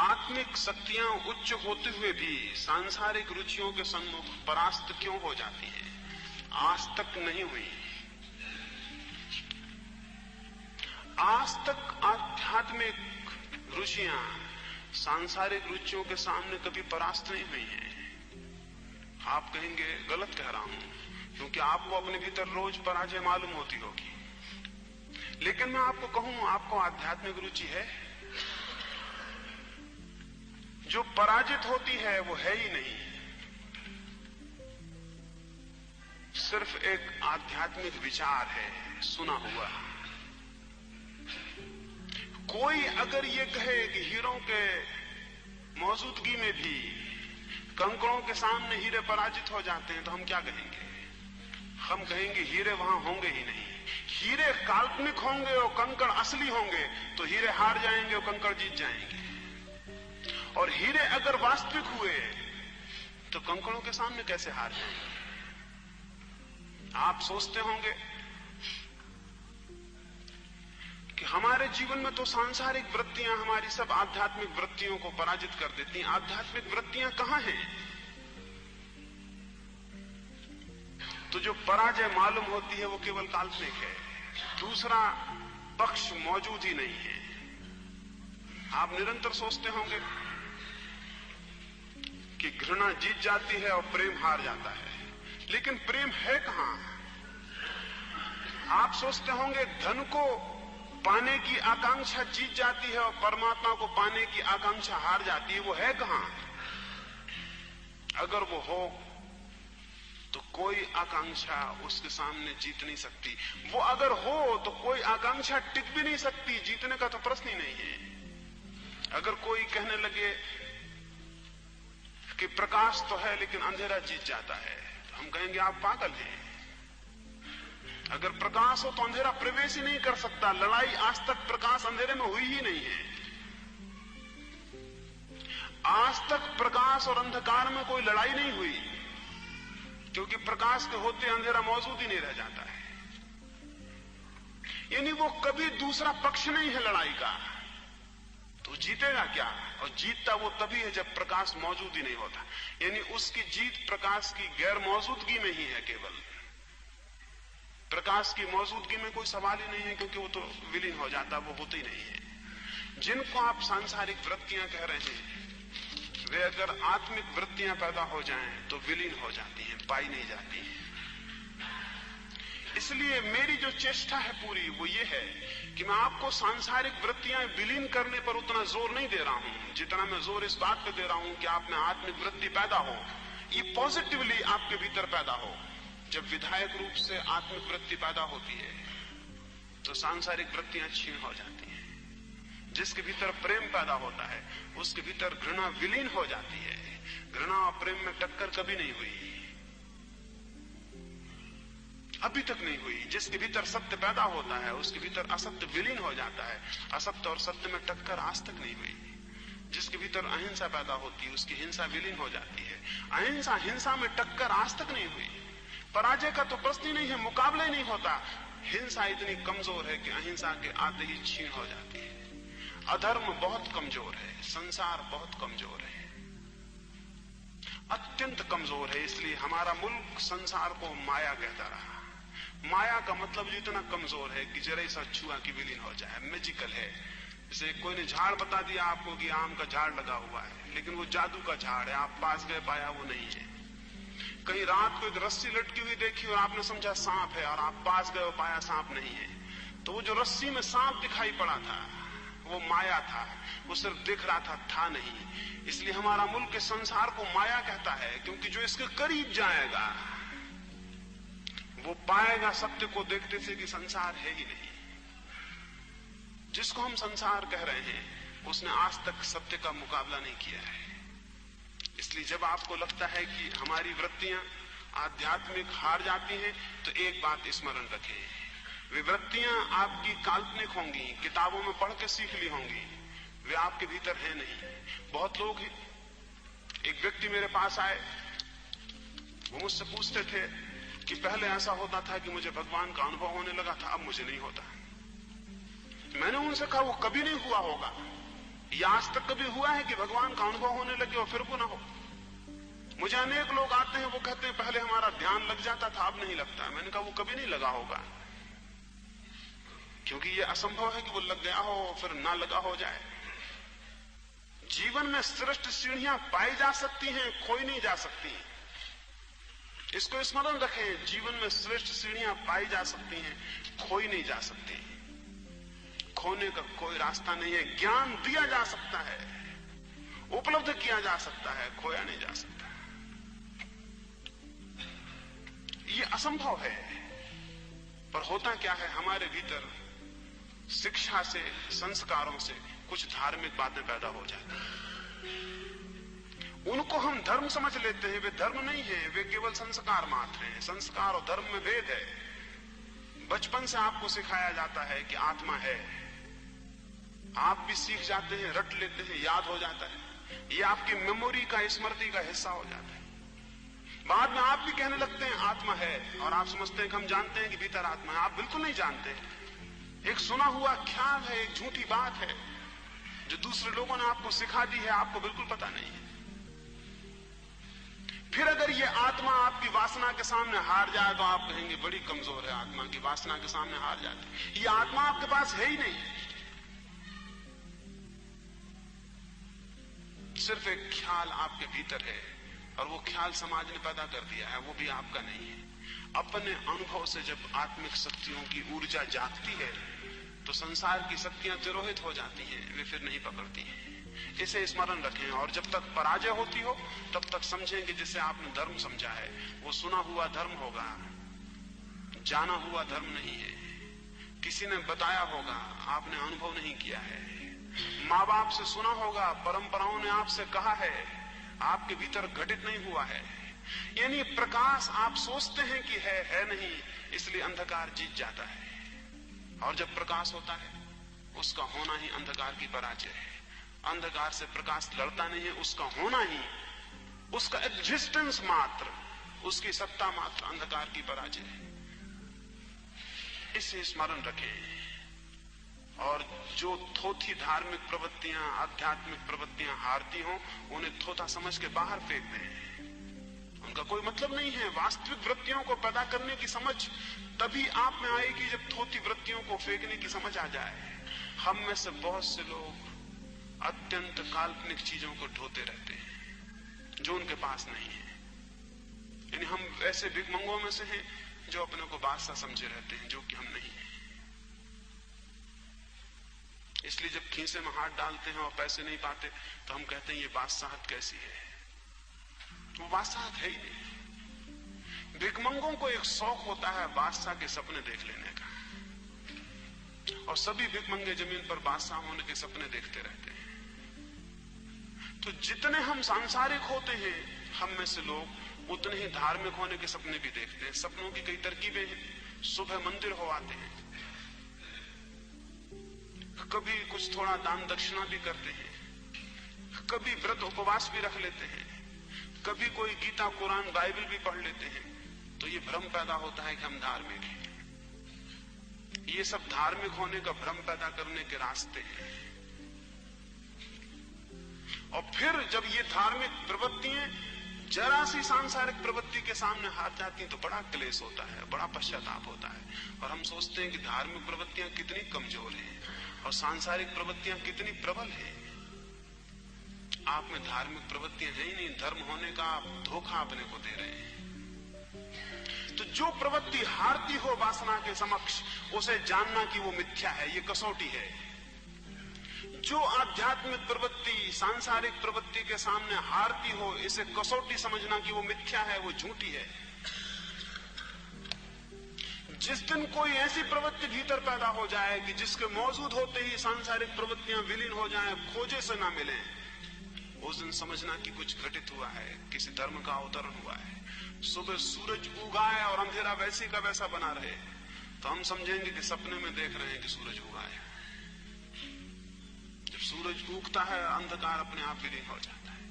आत्मिक शक्तियां उच्च होते हुए भी सांसारिक रुचियों के सम्मुख परास्त क्यों हो जाती हैं? आज तक नहीं हुई। आज तक आध्यात्मिक रुचियां सांसारिक रुचियों के सामने कभी परास्त नहीं हुई हैं। आप कहेंगे गलत कह रहा हूं, क्योंकि आपको अपने भीतर रोज पराजय मालूम होती होगी। लेकिन मैं आपको कहूं, आपको आध्यात्मिक रुचि है? जो पराजित होती है वो है ही नहीं, सिर्फ एक आध्यात्मिक विचार है, सुना हुआ। कोई अगर ये कहे कि हीरों के मौजूदगी में भी कंकड़ों के सामने हीरे पराजित हो जाते हैं, तो हम क्या कहेंगे? हम कहेंगे हीरे वहां होंगे ही नहीं। हीरे काल्पनिक होंगे और कंकड़ असली होंगे, तो हीरे हार जाएंगे और कंकड़ जीत जाएंगे। और हीरे अगर वास्तविक हुए तो कंकड़ों के सामने कैसे हार जाएंगे? आप सोचते होंगे कि हमारे जीवन में तो सांसारिक वृत्तियां हमारी सब आध्यात्मिक वृत्तियों को पराजित कर देती हैं। आध्यात्मिक वृत्तियां कहां हैं? तो जो पराजय मालूम होती है वो केवल काल्पनिक है, दूसरा पक्ष मौजूद ही नहीं है। आप निरंतर सोचते होंगे कि घृणा जीत जाती है और प्रेम हार जाता है, लेकिन प्रेम है कहां? आप सोचते होंगे धन को पाने की आकांक्षा जीत जाती है और परमात्मा को पाने की आकांक्षा हार जाती है, वो है कहां? अगर वो हो तो कोई आकांक्षा उसके सामने जीत नहीं सकती। वो अगर हो तो कोई आकांक्षा टिक भी नहीं सकती, जीतने का तो प्रश्न ही नहीं है। अगर कोई कहने लगे कि प्रकाश तो है लेकिन अंधेरा जीत जाता है, तो हम कहेंगे आप पागल हैं। अगर प्रकाश हो तो अंधेरा प्रवेश ही नहीं कर सकता। लड़ाई आज तक प्रकाश अंधेरे में हुई ही नहीं है। आज तक प्रकाश और अंधकार में कोई लड़ाई नहीं हुई, क्योंकि प्रकाश के होते अंधेरा मौजूद ही नहीं रह जाता है। यानी वो कभी दूसरा पक्ष नहीं है लड़ाई का, तो जीतेगा क्या? और जीतता वो तभी है जब प्रकाश मौजूद ही नहीं होता। यानी उसकी जीत प्रकाश की गैर मौजूदगी में ही है। केवल प्रकाश की मौजूदगी में कोई सवाल ही नहीं है, क्योंकि वो तो विलीन हो जाता, वो होता ही नहीं है। जिनको आप सांसारिक वृत्तियां कह रहे हैं, वे अगर आत्मिक वृत्तियां पैदा हो जाएं तो विलीन हो जाती हैं, पाई नहीं जाती हैं। इसलिए मेरी जो चेष्टा है पूरी वो ये है कि मैं आपको सांसारिक वृत्तियां विलीन करने पर उतना जोर नहीं दे रहा हूं, जितना मैं जोर इस बात पे दे रहा हूं कि आप में आत्मिक वृत्ति पैदा हो, ये पॉजिटिवली आपके भीतर पैदा हो। जब विधायक रूप से आत्मिक वृत्ति पैदा होती है तो सांसारिक वृत्तियां क्षीण हो जाती हैं। जिसके भीतर प्रेम पैदा होता है उसके भीतर घृणा विलीन हो जाती है। घृणा और प्रेम में टक्कर कभी नहीं हुई, अभी तक नहीं हुई। जिसके भीतर सत्य पैदा होता है उसके भीतर असत्य विलीन हो जाता है। असत्य और सत्य में टक्कर आज तक नहीं हुई। जिसके भीतर अहिंसा पैदा होती है उसकी हिंसा विलीन हो जाती है। अहिंसा हिंसा में टक्कर आज तक नहीं हुई। पराजय का तो प्रश्न ही नहीं है, मुकाबला ही नहीं होता। हिंसा इतनी कमजोर है कि अहिंसा के आते ही छीन हो जाती है। अधर्म बहुत कमजोर है, संसार बहुत कमजोर है, अत्यंत कमजोर है। इसलिए हमारा मुल्क संसार को माया कहता रहा। माया का मतलब जितना कमजोर है कि जरा सा छुआ की विलीन हो जाए, मैजिकल है। जैसे कोई ने झाड़ बता दिया आपको कि आम का झाड़ लगा हुआ है, लेकिन वो जादू का झाड़ है, आप पास गए पाया वो नहीं है। कहीं रात को एक रस्सी लटकी हुई देखी और आपने समझा सांप है, और आप पास गए और पाया सांप नहीं है। तो वो जो रस्सी में सांप दिखाई पड़ा था वो माया था, वो सिर्फ दिख रहा था नहीं। इसलिए हमारा मुल्क के संसार को माया कहता है, क्योंकि जो इसके करीब जाएगा वो पाएगा सत्य को देखते से कि संसार है ही नहीं। जिसको हम संसार कह रहे हैं उसने आज तक सत्य का मुकाबला नहीं किया है। इसलिए जब आपको लगता है कि हमारी वृत्तियां आध्यात्मिक हार जाती हैं, तो एक बात स्मरण रखें, वे वृत्तियां आपकी काल्पनिक होंगी, किताबों में पढ़ के सीख ली होंगी, वे आपके भीतर है नहीं। बहुत लोग, एक व्यक्ति मेरे पास आए, वो मुझसे पूछते थे कि पहले ऐसा होता था कि मुझे भगवान का अनुभव होने लगा था, अब मुझे नहीं होता। मैंने उनसे कहा वो कभी नहीं हुआ होगा, या आज तक कभी हुआ है कि भगवान का अनुभव होने लगे और फिर वो ना हो? मुझे अनेक लोग आते हैं, वो कहते हैं पहले हमारा ध्यान लग जाता था, अब नहीं लगता। मैंने कहा वो कभी नहीं लगा होगा, क्योंकि ये असंभव है कि वो लग गया हो फिर ना लगा हो जाए। जीवन में श्रेष्ठ सीढ़ियां पाई जा सकती हैं, खोई नहीं जा सकती। इसको स्मरण रखें, जीवन में श्रेष्ठ सीढ़ियां पाई जा सकती हैं, खोई नहीं जा सकती। खोने का कोई रास्ता नहीं है। ज्ञान दिया जा सकता है, उपलब्ध किया जा सकता है, खोया नहीं जा सकता। ये असंभव है। पर होता क्या है, हमारे भीतर शिक्षा से, संस्कारों से कुछ धार्मिक बातें पैदा हो जाती हैं। उनको हम धर्म समझ लेते हैं, वे धर्म नहीं है, वे केवल संस्कार मात्र हैं। संस्कार और धर्म में भेद है। बचपन से आपको सिखाया जाता है कि आत्मा है, आप भी सीख जाते हैं, रट लेते हैं, याद हो जाता है, ये आपकी मेमोरी का, स्मृति का हिस्सा हो जाता है। बाद में आप भी कहने लगते हैं आत्मा है, और आप समझते हैं कि हम जानते हैं कि भीतर आत्मा है। आप बिल्कुल नहीं जानते। एक सुना हुआ ख्याल है, एक झूठी बात है जो दूसरे लोगों ने आपको सिखा दी है, आपको बिल्कुल पता नहीं है। फिर अगर ये आत्मा आपकी वासना के सामने हार जाए तो आप कहेंगे बड़ी कमजोर है आत्मा, की वासना के सामने हार जाती। ये आत्मा आपके पास है ही नहीं, सिर्फ एक ख्याल आपके भीतर है, और वो ख्याल समाज ने पैदा कर दिया है, वो भी आपका नहीं है। अपने अनुभव से जब आत्मिक शक्तियों की ऊर्जा जागती है तो संसार की शक्तियां तिरोहित हो जाती हैं, वे फिर नहीं पकड़ती हैं। इसे स्मरण रखें, और जब तक पराजय होती हो तब तक समझें कि जिसे आपने धर्म समझा है वो सुना हुआ धर्म होगा, जाना हुआ धर्म नहीं है। किसी ने बताया होगा, आपने अनुभव नहीं किया है। माँ बाप से सुना होगा, परंपराओं ने आपसे कहा है, आपके भीतर घटित नहीं हुआ है। यानी प्रकाश आप सोचते हैं कि है नहीं, इसलिए अंधकार जीत जाता है। और जब प्रकाश होता है उसका होना ही अंधकार की पराजय है। अंधकार से प्रकाश लड़ता नहीं है, उसका होना ही, उसका एग्जिस्टेंस मात्र, उसकी सत्ता मात्र अंधकार की पराजय है। इसे स्मरण रखें। और जो थोथी धार्मिक प्रवृत्तियां, आध्यात्मिक प्रवृत्तियां हारती हों, उन्हें थोथा समझ के बाहर फेंक दें। उनका कोई मतलब नहीं है। वास्तविक वृत्तियों को पैदा करने की समझ तभी आप में आएगी जब थोथी वृत्तियों को फेंकने की समझ आ जाए। हम में से बहुत से लोग अत्यंत काल्पनिक चीजों को ढोते रहते हैं जो उनके पास नहीं है। यानी हम ऐसे भिखमंगों में से हैं जो अपने को बादशाह समझे रहते हैं, जो कि हम नहीं है। इसलिए जब खीसे में हाथ डालते हैं और पैसे नहीं पाते तो हम कहते हैं ये बादशाहत कैसी है। वो बादशाहत है ही नहीं। भिखमंगों को एक शौक होता है बादशाह के सपने देख लेने का, और सभी भिखमंगे जमीन पर बादशाह होने के सपने देखते रहते हैं। तो जितने हम सांसारिक होते हैं, हम में से लोग उतने ही धार्मिक होने के सपने भी देखते हैं। सपनों की कई तरकीबें हैं। सुबह मंदिर हो आते हैं, कभी कुछ थोड़ा दान दक्षिणा भी करते हैं, कभी व्रत उपवास भी रख लेते हैं, कभी कोई गीता कुरान बाइबल भी पढ़ लेते हैं। तो ये भ्रम पैदा होता है कि हम धार्मिक हैं। ये सब धार्मिक होने का भ्रम पैदा करने के रास्ते हैं। और फिर जब ये धार्मिक प्रवृत्तियां जरा सी सांसारिक प्रवृत्ति के सामने हार जाती तो बड़ा क्लेश होता है, बड़ा पश्चाताप होता है। और हम सोचते हैं कि धार्मिक प्रवृत्तियां कितनी कमजोर हैं और सांसारिक प्रवृत्तियां कितनी प्रबल हैं। आप में धार्मिक प्रवृत्तियां है ही नहीं। धर्म होने का आप धोखा अपने को दे रहे हैं। तो जो प्रवृत्ति हारती हो वासना के समक्ष, उसे जानना कि वो मिथ्या है, ये कसौटी है। जो आध्यात्मिक प्रवृत्ति सांसारिक प्रवृत्ति के सामने हारती हो, इसे कसौटी समझना कि वो मिथ्या है, वो झूठी है। जिस दिन कोई ऐसी प्रवृत्ति भीतर पैदा हो जाए कि जिसके मौजूद होते ही सांसारिक प्रवृत्तियां विलीन हो जाएं, खोजे से ना मिले, उस दिन समझना कि कुछ घटित हुआ है, किसी धर्म का अवतरण हुआ है। सुबह सूरज उगाए और अंधेरा वैसे का वैसा बना रहे तो हम समझेंगे कि सपने में देख रहे हैं कि सूरज उगा है। जब सूरज उगता है अंधकार अपने आप विलीन हो जाता है।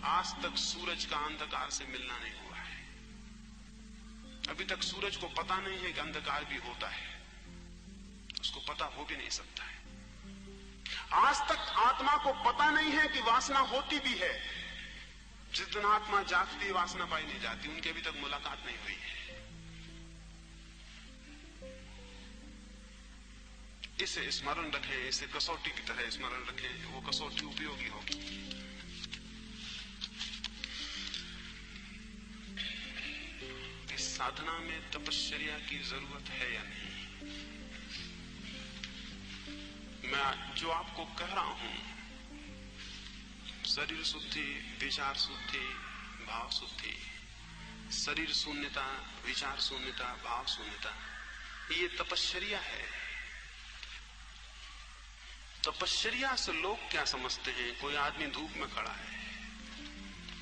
आज तक सूरज का अंधकार से मिलना नहीं हुआ है। अभी तक सूरज को पता नहीं है कि अंधकार भी होता है, उसको पता हो भी नहीं सकता है। आज तक आत्मा को पता नहीं है कि वासना होती भी है। जिस दिन आत्मा जागती वासना पाई नहीं जाती, उनकी अभी तक मुलाकात नहीं हुई है। इसे स्मरण रखें, इसे कसौटी की तरह स्मरण रखें, वो कसौटी उपयोगी होगी। इस साधना में तपश्चर्या की जरूरत है या नहीं? मैं जो आपको कह रहा हूं, शरीर शुद्धि, विचार शुद्धि, भाव शुद्धि, शरीर शून्यता, विचार शून्यता, भाव शून्यता, ये तपश्चर्या है। तपश्चर्या से लोग क्या समझते हैं? कोई आदमी धूप में खड़ा है,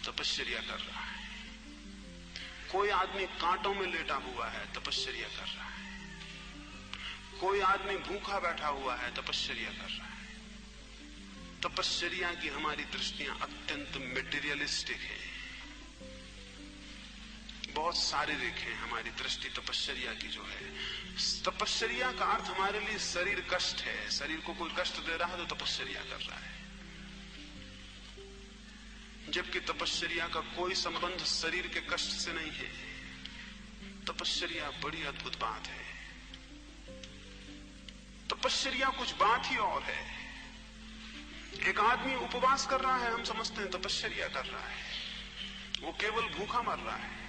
तपश्चर्या कर रहा है। कोई आदमी कांटों में लेटा हुआ है, तपश्चर्या कर रहा है। कोई आदमी भूखा बैठा हुआ है, तपश्चर्या कर रहा है। तपश्चर्या की हमारी दृष्टियां अत्यंत मेटीरियलिस्टिक है, बहुत शारीरिक है हमारी दृष्टि तपश्चर्या की जो है। तपश्चर्या का अर्थ हमारे लिए शरीर कष्ट है। शरीर को कोई कष्ट दे रहा है तो तपश्चर्या कर रहा है, जबकि तपश्चर्या का कोई संबंध शरीर के कष्ट से नहीं है। तपश्चर्या बड़ी अद्भुत बात है। तपश्चर्या कुछ बात ही और है। एक आदमी उपवास कर रहा है, हम समझते हैं तपश्चर्या कर रहा है, वो केवल भूखा मर रहा है।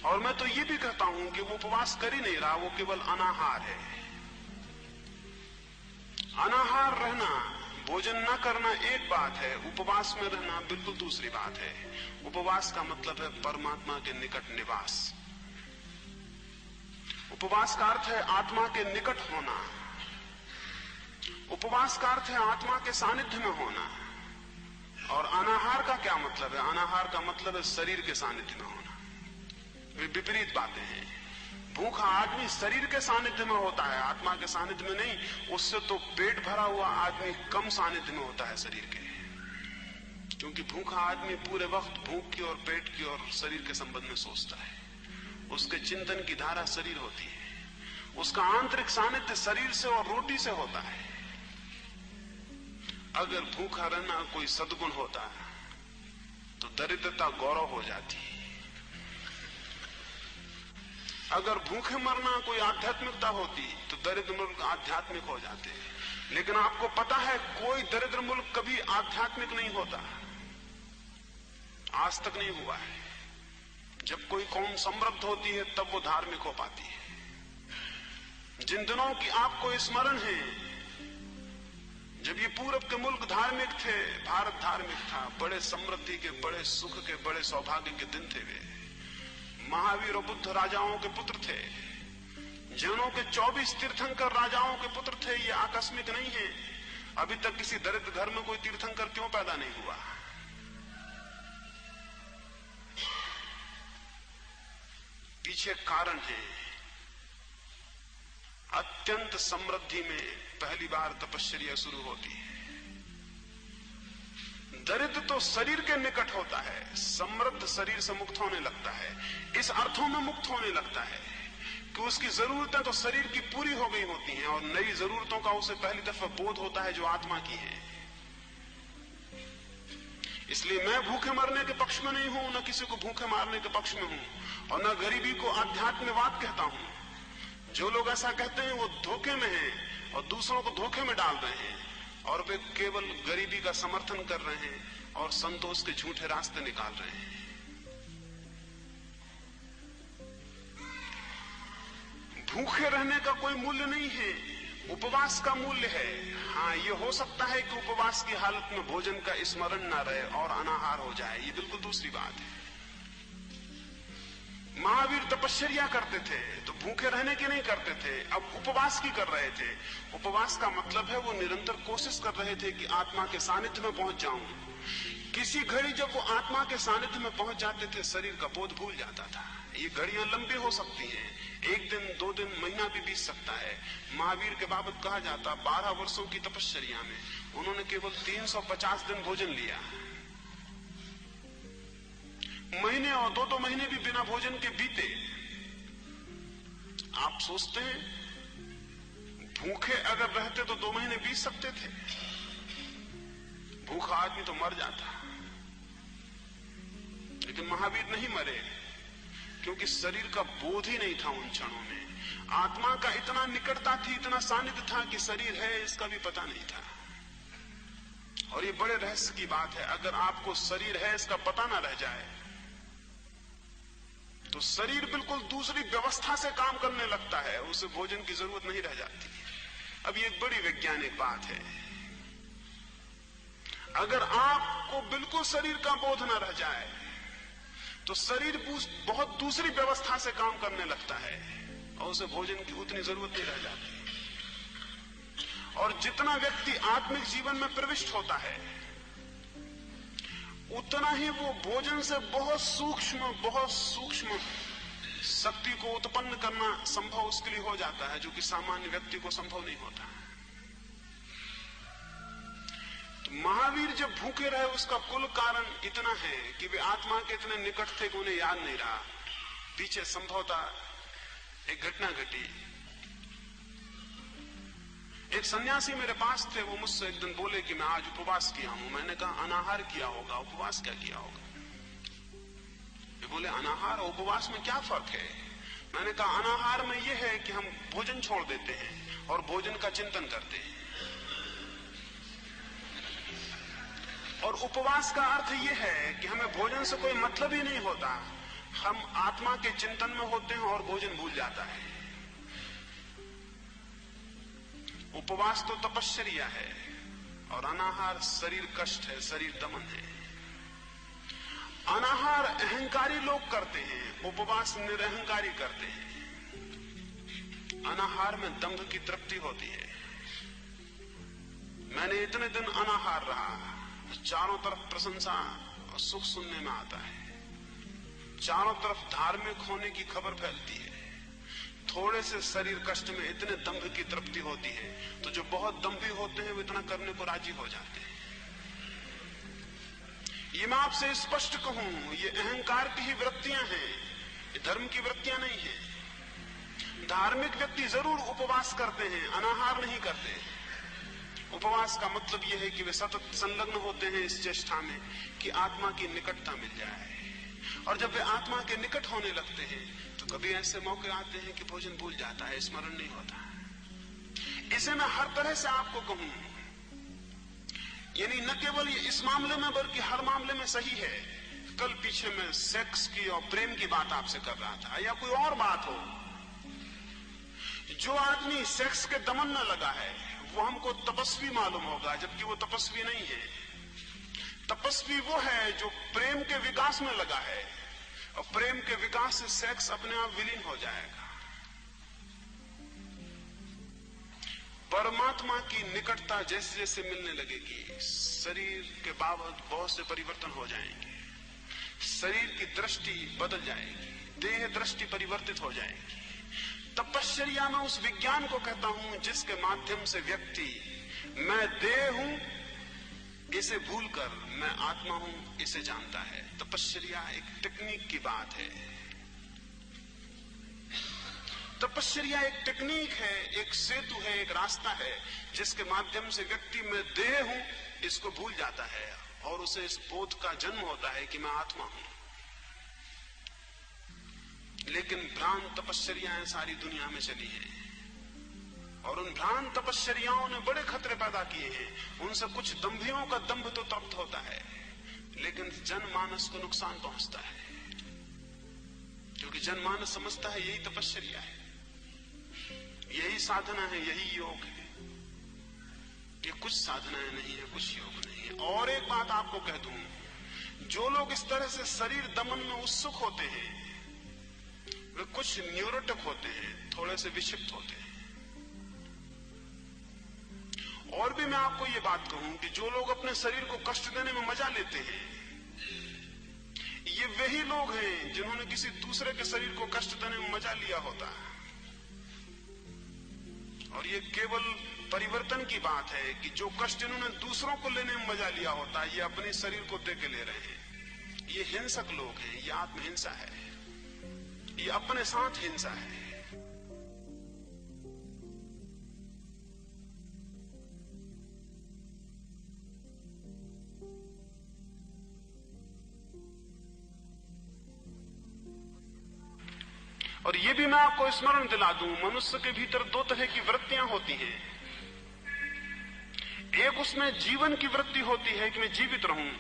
और मैं तो ये भी कहता हूं कि वो उपवास कर ही नहीं रहा, वो केवल अनाहार है। अनाहार रहना, भोजन न करना एक बात है, उपवास में रहना बिल्कुल दूसरी बात है। उपवास का मतलब है परमात्मा के निकट निवास। उपवास का अर्थ है आत्मा के निकट होना। उपवास का अर्थ है आत्मा के सानिध्य में होना। और अनाहार का क्या मतलब है? अनाहार का मतलब है शरीर के सानिध्य में होना। वे विपरीत बातें हैं। भूखा आदमी शरीर के सानिध्य में होता है, आत्मा के सानिध्य में नहीं। उससे तो पेट भरा हुआ आदमी कम सानिध्य में होता है शरीर के, क्योंकि भूखा आदमी पूरे वक्त भूख की और पेट की और शरीर के संबंध में सोचता है। उसके चिंतन की धारा शरीर होती है। उसका आंतरिक सानिध्य शरीर से और रोटी से होता है। अगर भूखा रहना कोई सद्गुण होता तो दरिद्रता गौरव हो जाती। अगर भूखे मरना कोई आध्यात्मिकता होती तो दरिद्र मुल्क आध्यात्मिक हो जाते। लेकिन आपको पता है कोई दरिद्र मुल्क कभी आध्यात्मिक नहीं होता, आज तक नहीं हुआ है। जब कोई कौम समृद्ध होती है तब वो धार्मिक हो पाती है। जिन दिनों की आपको स्मरण है, जब ये पूरब के मुल्क धार्मिक थे, भारत धार्मिक था, बड़े समृद्धि के, बड़े सुख के, बड़े सौभाग्य के दिन थे। वे महावीर और बुद्ध राजाओं के पुत्र थे। जैनों के 24 तीर्थंकर राजाओं के पुत्र थे। ये आकस्मिक नहीं है। अभी तक किसी दरिद्र घर में कोई तीर्थंकर क्यों पैदा नहीं हुआ? पीछे कारण है। अत्यंत समृद्धि में पहली बार तपश्चर्या शुरू होती है। दरिद्र तो शरीर के निकट होता है, समृद्ध शरीर से मुक्त होने लगता है। इस अर्थों में मुक्त होने लगता है कि उसकी जरूरतें तो शरीर की पूरी हो गई होती हैं और नई जरूरतों का उसे पहली दफा बोध होता है जो आत्मा की है। इसलिए मैं भूखे मरने के पक्ष में नहीं हूं, न किसी को भूखे मारने के पक्ष में हूं, और न गरीबी को आध्यात्मिकवाद कहता हूं। जो लोग ऐसा कहते हैं वो धोखे में हैं और दूसरों को धोखे में डाल रहे हैं, और वे केवल गरीबी का समर्थन कर रहे हैं और संतोष के झूठे रास्ते निकाल रहे हैं। भूखे रहने का कोई मूल्य नहीं है, उपवास का मूल्य है। हाँ, ये हो सकता है कि उपवास की हालत में भोजन का स्मरण न रहे और अनाहार हो जाए, ये बिल्कुल दूसरी बात है। महावीर तपश्चर्या करते थे तो भूखे रहने की नहीं करते थे, अब उपवास की कर रहे थे। उपवास का मतलब है वो निरंतर कोशिश कर रहे थे कि आत्मा के सानिध्य में पहुंच जाऊं। किसी घड़ी जब वो आत्मा के सानिध्य में पहुंच जाते थे, शरीर का बोध भूल जाता था। ये घड़ियां लंबी हो सकती हैं, 1 दिन 2 दिन महीना भी बीत सकता है। महावीर के बाबत कहा जाता 12 वर्षों की तपश्चर्या में उन्होंने केवल 350 दिन भोजन लिया। महीने और 2-2 महीने भी बिना भोजन के बीते। आप सोचते हैं भूखे अगर रहते तो 2 महीने बीत सकते थे? भूखा आदमी तो मर जाता, लेकिन महावीर नहीं मरे, क्योंकि शरीर का बोध ही नहीं था उन क्षणों में। आत्मा का इतना निकटता थी, इतना सानिध्य था कि शरीर है इसका भी पता नहीं था। और ये बड़े रहस्य की बात है, अगर आपको शरीर है इसका पता ना रह जाए तो शरीर बिल्कुल दूसरी व्यवस्था से काम करने लगता है, उसे भोजन की जरूरत नहीं रह जाती। अब ये एक बड़ी वैज्ञानिक बात है। अगर आपको बिल्कुल शरीर का बोध न रह जाए तो शरीर बहुत दूसरी व्यवस्था से काम करने लगता है और उसे भोजन की उतनी जरूरत नहीं रह जाती। और जितना व्यक्ति आत्मिक जीवन में प्रविष्ट होता है उतना ही वो भोजन से बहुत सूक्ष्म शक्ति को उत्पन्न करना संभव उसके लिए हो जाता है, जो कि सामान्य व्यक्ति को संभव नहीं होता। तो महावीर जब भूखे रहे उसका कुल कारण इतना है कि वे आत्मा के इतने निकट थे कि उन्हें याद नहीं रहा। पीछे संभवतः एक घटना घटी। एक सन्यासी मेरे पास थे, वो मुझसे एक दिन बोले कि मैं आज उपवास किया हूं। मैंने कहा अनाहार किया होगा, उपवास क्या किया होगा? ये बोले अनाहार और उपवास में क्या फर्क है? मैंने कहा अनाहार में यह है कि हम भोजन छोड़ देते हैं और भोजन का चिंतन करते हैं, और उपवास का अर्थ यह है कि हमें भोजन से कोई मतलब ही नहीं होता, हम आत्मा के चिंतन में होते हैं और भोजन भूल जाता है। उपवास तो तपश्चर्या है और अनाहार शरीर कष्ट है, शरीर दमन है। अनाहार अहंकारी लोग करते हैं, उपवास निरअहंकारी करते हैं। अनाहार में दंभ की तृप्ति होती है। मैंने इतने दिन अनाहार रहा, चारों तरफ प्रशंसा और सुख सुनने में आता है, चारों तरफ धार्मिक होने की खबर फैलती है। थोड़े से शरीर कष्ट में इतने दंभ की तृप्ति होती है, तो जो बहुत दंभी होते हैं वो इतना करने को राजी हो जाते हैं। ये मैं आपसे स्पष्ट कहूं, ये अहंकार की ही वृत्तियां हैं, ये धर्म की वृत्तियां नहीं है। धार्मिक व्यक्ति जरूर उपवास करते हैं, अनाहार नहीं करते। उपवास का मतलब यह है कि वे सतत संलग्न होते हैं इस चेष्टा में कि आत्मा की निकटता मिल जाए। और जब वे आत्मा के निकट होने लगते हैं तो कभी ऐसे मौके आते हैं कि भोजन भूल जाता है, स्मरण नहीं होता। इसे मैं हर तरह से आपको कहूं, यानी न केवल ये इस मामले में बल्कि हर मामले में सही है। कल पीछे मैं सेक्स की और प्रेम की बात आपसे कर रहा था, या कोई और बात हो। जो आदमी सेक्स के दमन में लगा है वो हमको तपस्वी मालूम होगा, जबकि वो तपस्वी नहीं है। तपस्वी वो है जो प्रेम के विकास में लगा है, और प्रेम के विकास से सेक्स अपने आप विलीन हो जाएगा। परमात्मा की निकटता जैसे जैसे मिलने लगेगी, शरीर के बाबत बहुत से परिवर्तन हो जाएंगे। शरीर की दृष्टि बदल जाएगी, देह दृष्टि परिवर्तित हो जाएगी। तपश्चर्या में उस विज्ञान को कहता हूं जिसके माध्यम से व्यक्ति मैं देह हूं इसे भूलकर मैं आत्मा हूं इसे जानता है। तपश्चर्या एक टेक्निक की बात है। तपश्चर्या एक टेक्निक है, एक सेतु है, एक रास्ता है जिसके माध्यम से व्यक्ति मैं देह हूं इसको भूल जाता है और उसे इस बोध का जन्म होता है कि मैं आत्मा हूं। लेकिन भ्रांत तपश्चर्याएं सारी दुनिया में चली हैं और उन भ्रांत तपश्चर्याओं ने बड़े खतरे पैदा किए हैं। उनसे कुछ दंभियों का दंभ तो तृप्त होता है, लेकिन जनमानस को नुकसान पहुंचता है, क्योंकि जनमानस समझता है यही तपश्चर्या है, यही साधना है, यही योग है। ये कुछ साधनाएं नहीं है, कुछ योग नहीं है। और एक बात आपको कह दूं, जो लोग इस तरह से शरीर दमन में उत्सुक होते हैं वे कुछ न्यूरोटिक होते हैं, थोड़े से विक्षिप्त होते हैं। और भी मैं आपको ये बात कहूं कि जो लोग अपने शरीर को कष्ट देने में मजा लेते हैं, ये वही लोग हैं जिन्होंने किसी दूसरे के शरीर को कष्ट देने में मजा लिया होता है। और ये केवल परिवर्तन की बात है कि जो कष्ट इन्होंने दूसरों को लेने में मजा लिया होता है, ये अपने शरीर को दे के ले रहे हैं। ये हिंसक लोग हैं, ये आत्महिंसा है, ये अपने साथ हिंसा है। और ये भी मैं आपको स्मरण दिला दूं, मनुष्य के भीतर दो तरह की वृत्तियां होती हैं। एक उसमें जीवन की वृत्ति होती है कि मैं जीवित रहूं,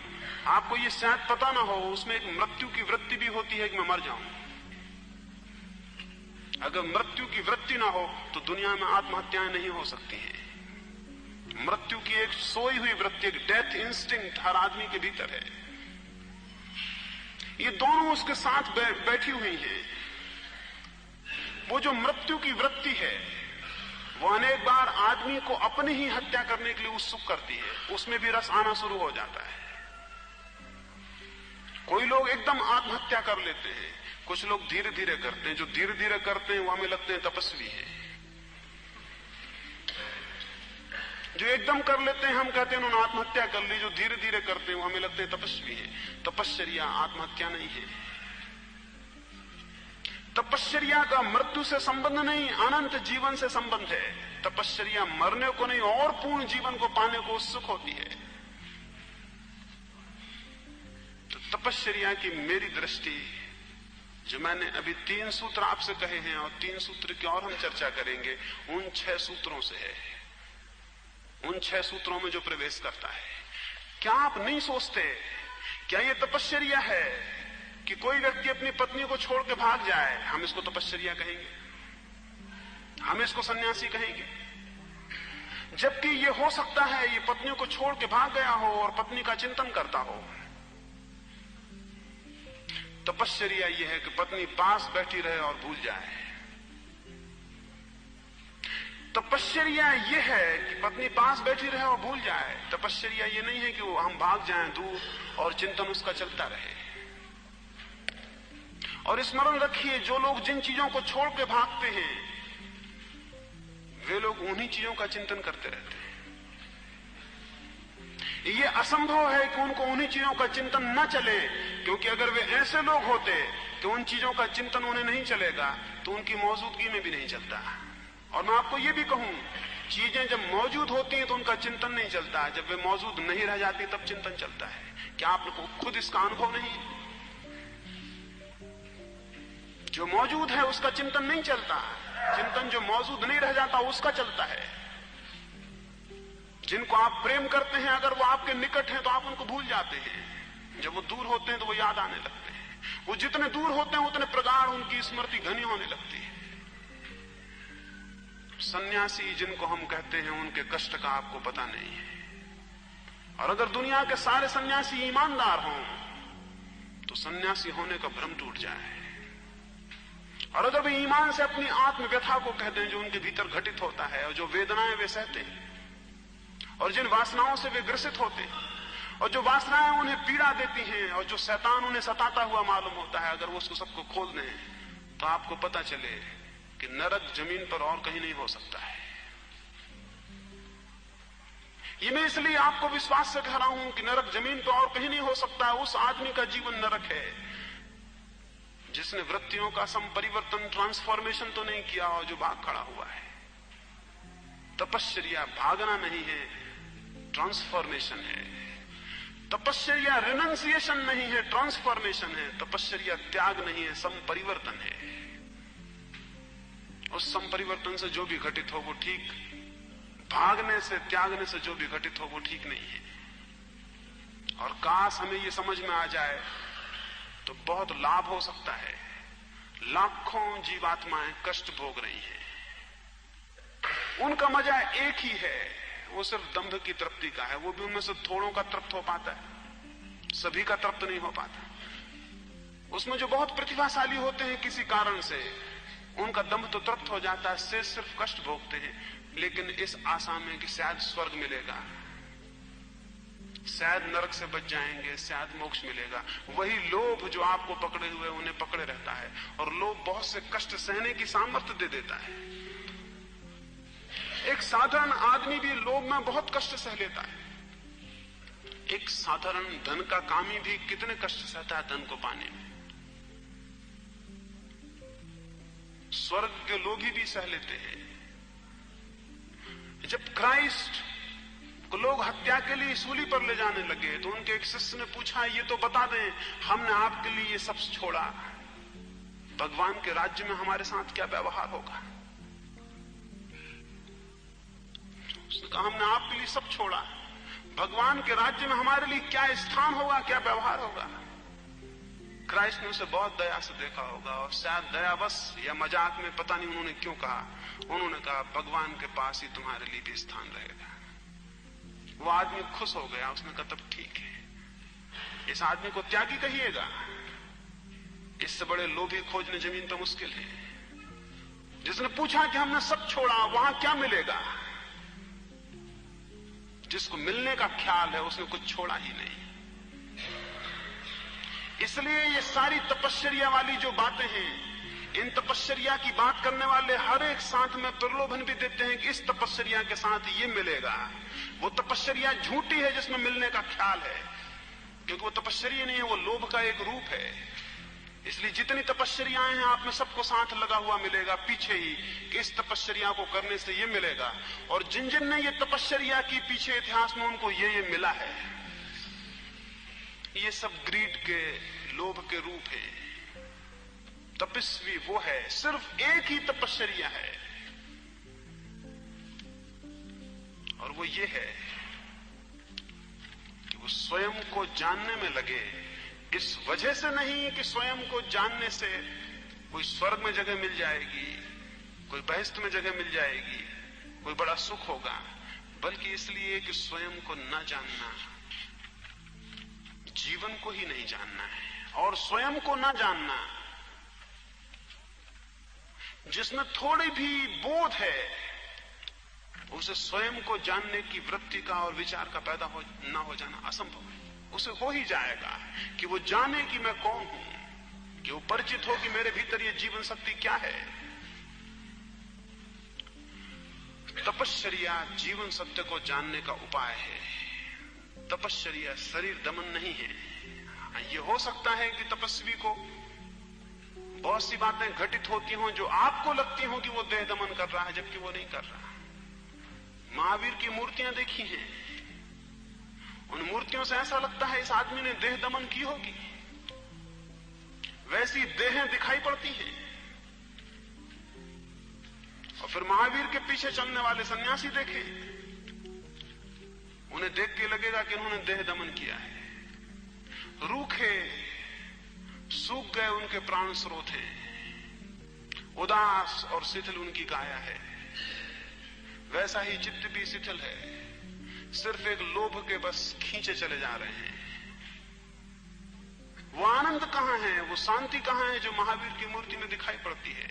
आपको ये शायद पता ना हो, उसमें एक मृत्यु की वृत्ति भी होती है कि मैं मर जाऊं। अगर मृत्यु की वृत्ति ना हो तो दुनिया में आत्महत्याएं नहीं हो सकती हैं। मृत्यु की एक सोई हुई वृत्ति, एक डेथ इंस्टिंक्ट हर आदमी के भीतर है। ये दोनों उसके साथ बैठी हुई हैं। वो जो मृत्यु की वृत्ति है वो अनेक बार आदमी को अपनी ही हत्या करने के लिए उत्सुक करती है, उसमें भी रस आना शुरू हो जाता है। कोई लोग एकदम आत्महत्या कर लेते हैं, कुछ लोग धीरे धीरे करते हैं। जो धीरे धीरे करते हैं वो हमें लगते हैं तपस्वी है। जो एकदम कर लेते हैं हम कहते हैं उन्होंने आत्महत्या कर ली। जो धीरे धीरे करते हैं वो हमें लगते हैं तपस्वी है। तपश्चर्या आत्महत्या नहीं है। तपश्चर्या का मृत्यु से संबंध नहीं, अनंत जीवन से संबंध है। तपश्चर्या मरने को नहीं और पूर्ण जीवन को पाने को उत्सुक होती है। तो तपश्चर्या की मेरी दृष्टि, जो मैंने अभी 3 सूत्र आपसे कहे हैं और 3 सूत्र की और हम चर्चा करेंगे, उन 6 सूत्रों से है। उन 6 सूत्रों में जो प्रवेश करता है। क्या आप नहीं सोचते, क्या ये तपश्चर्या है कि कोई व्यक्ति अपनी पत्नी को छोड़ के भाग जाए? हम इसको तपश्चर्या कहेंगे, हम इसको सन्यासी कहेंगे। जबकि ये हो सकता है ये पत्नी को छोड़ के भाग गया हो और पत्नी का चिंतन करता हो। तपश्चर्या ये है कि पत्नी पास बैठी रहे और भूल जाए। तपश्चर्या ये है कि पत्नी पास बैठी रहे और भूल जाए। तपश्चर्या ये नहीं है कि वो हम भाग जाएं दूर और चिंतन उसका चलता रहे। और स्मरण रखिए, जो लोग जिन चीजों को छोड़ के भागते हैं वे लोग उन्हीं चीजों का चिंतन करते रहते हैं। ये असंभव है कि उनको उन्हीं चीजों का चिंतन न चले, क्योंकि अगर वे ऐसे लोग होते कि उन चीजों का चिंतन उन्हें नहीं चलेगा तो उनकी मौजूदगी में भी नहीं चलता। और मैं आपको ये भी कहूं, चीजें जब मौजूद होती हैं तो उनका चिंतन नहीं चलता, जब वे मौजूद नहीं रह जाती तब चिंतन चलता है। क्या आपको खुद इसका अनुभव नहीं? जो मौजूद है उसका चिंतन नहीं चलता, चिंतन जो मौजूद नहीं रह जाता उसका चलता है। जिनको आप प्रेम करते हैं अगर वो आपके निकट हैं तो आप उनको भूल जाते हैं, जब वो दूर होते हैं तो वो याद आने लगते हैं। वो जितने दूर होते हैं उतने प्रगाढ़ उनकी स्मृति घनी होने लगती है। सन्यासी जिनको हम कहते हैं उनके कष्ट का आपको पता नहीं है। और अगर दुनिया के सारे सन्यासी ईमानदार हों तो सन्यासी होने का भ्रम टूट जाए। और अगर वे ईमान से अपनी आत्म व्यथा को कहते हैं जो उनके भीतर घटित होता है, और जो वेदनाएं वे सहते हैं, और जिन वासनाओं से वे ग्रसित होते हैं, और जो वासनाएं उन्हें पीड़ा देती हैं, और जो शैतान उन्हें सताता हुआ मालूम होता है, अगर वो उसको सबको खोल दें तो आपको पता चले कि नरक जमीन पर और कहीं नहीं हो सकता है। ये मैं इसलिए आपको विश्वास से कह रहा हूं कि नरक जमीन पर और कहीं नहीं हो सकता है। उस आदमी का जीवन नरक है जिसने वृत्तियों का संपरिवर्तन, ट्रांसफॉर्मेशन तो नहीं किया और जो भाग खड़ा हुआ है। तपश्चर्या भागना नहीं है, ट्रांसफॉर्मेशन है। तपश्चर्या रिनंसिएशन नहीं है, ट्रांसफॉर्मेशन है। तपश्चर्या त्याग नहीं है, संपरिवर्तन है। उस संपरिवर्तन से जो भी घटित हो वो ठीक, भागने से, त्यागने से जो भी घटित हो वो ठीक नहीं है। और काश हमें ये समझ में आ जाए तो बहुत लाभ हो सकता है। लाखों जीवात्माएं कष्ट भोग रही हैं, उनका मजा एक ही है, वो सिर्फ दंभ की तृप्ति का है। वो भी उनमें से थोड़ों का तृप्त हो पाता है, सभी का तृप्त नहीं हो पाता। उसमें जो बहुत प्रतिभाशाली होते हैं किसी कारण से, उनका दंभ तो तृप्त हो जाता है, से सिर्फ कष्ट भोगते हैं, लेकिन इस आशा में कि शायद स्वर्ग मिलेगा, शायद नरक से बच जाएंगे, शायद मोक्ष मिलेगा। वही लोभ जो आपको पकड़े हुए उन्हें पकड़े रहता है। और लोभ बहुत से कष्ट सहने की सामर्थ्य दे देता है। एक साधारण आदमी भी लोभ में बहुत कष्ट सह लेता है। एक साधारण धन का कामी भी कितने कष्ट सहता है धन को पाने में। स्वर्ग के लोभी भी सह लेते हैं। जब क्राइस्ट को लोग हत्या के लिए सूली पर ले जाने लगे तो उनके एक शिष्य ने पूछा, ये तो बता दें हमने आपके लिए ये सब छोड़ा, भगवान के राज्य में हमारे साथ क्या व्यवहार होगा। उसने कहा हमने आपके लिए सब छोड़ा, भगवान के राज्य में हमारे लिए क्या स्थान होगा, क्या व्यवहार होगा। क्राइस्ट ने उसे बहुत दया से देखा होगा, और शायद दया बस या मजाक में, पता नहीं उन्होंने क्यों कहा, उन्होंने कहा भगवान के पास ही तुम्हारे लिए भी स्थान रहेगा। वो आदमी खुश हो गया, उसने कहा तब ठीक है। इस आदमी को त्यागी कहिएगा, इससे बड़े लोभी खोजने जमीन पर मुश्किल है। जिसने पूछा कि हमने सब छोड़ा, वहां क्या मिलेगा, जिसको मिलने का ख्याल है उसने कुछ छोड़ा ही नहीं। इसलिए ये सारी तपश्चर्या वाली जो बातें हैं, इन तपश्चर्या की बात करने वाले हर एक साथ में प्रलोभन भी देते हैं कि इस तपश्चर्या के साथ ये मिलेगा। वो तपश्चर्या झूठी है जिसमें मिलने का ख्याल है, क्योंकि वो तपश्चर्या नहीं है, वो लोभ का एक रूप है। इसलिए जितनी तपश्चर्याएं हैं आप में सबको साथ लगा हुआ मिलेगा पीछे ही कि इस तपश्चर्या को करने से ये मिलेगा। और जिन जिन ने ये तपश्चर्या की पीछे इतिहास में उनको ये मिला है, ये सब ग्रीड के, लोभ के रूप है। तपस्वी वो है, सिर्फ एक ही तपश्चर्या है, और वो ये है कि वो स्वयं को जानने में लगे। इस वजह से नहीं कि स्वयं को जानने से कोई स्वर्ग में जगह मिल जाएगी, कोई बहिष्ठ में जगह मिल जाएगी, कोई बड़ा सुख होगा, बल्कि इसलिए कि स्वयं को न जानना जीवन को ही नहीं जानना है। और स्वयं को न जानना, जिसमें थोड़ी भी बोध है, उसे स्वयं को जानने की वृत्ति का और विचार का पैदा ना हो जाना असंभव है। उसे हो ही जाएगा कि वो जाने कि मैं कौन हूं, कि वो परिचित हो कि मेरे भीतर ये जीवन शक्ति क्या है। तपश्चर्या जीवन सत्य को जानने का उपाय है। तपश्चर्या शरीर दमन नहीं है। ये हो सकता है कि तपस्वी को बहुत सी बातें घटित होती हों जो आपको लगती हों कि वो देह दमन कर रहा है, जबकि वो नहीं कर रहा। महावीर की मूर्तियां देखी हैं, उन मूर्तियों से ऐसा लगता है इस आदमी ने देह दमन की होगी, वैसी देहें दिखाई पड़ती हैं। और फिर महावीर के पीछे चलने वाले सन्यासी देखें, उन्हें देख के लगेगा कि उन्होंने देह दमन किया है। रूखे सूख गए उनके प्राण स्रोत हैं, उदास और शिथिल उनकी काया है। वैसा ही चित्त भी शिथिल है, सिर्फ एक लोभ के बस खींचे चले जा रहे हैं। वो आनंद कहां है, वो शांति कहां है जो महावीर की मूर्ति में दिखाई पड़ती है।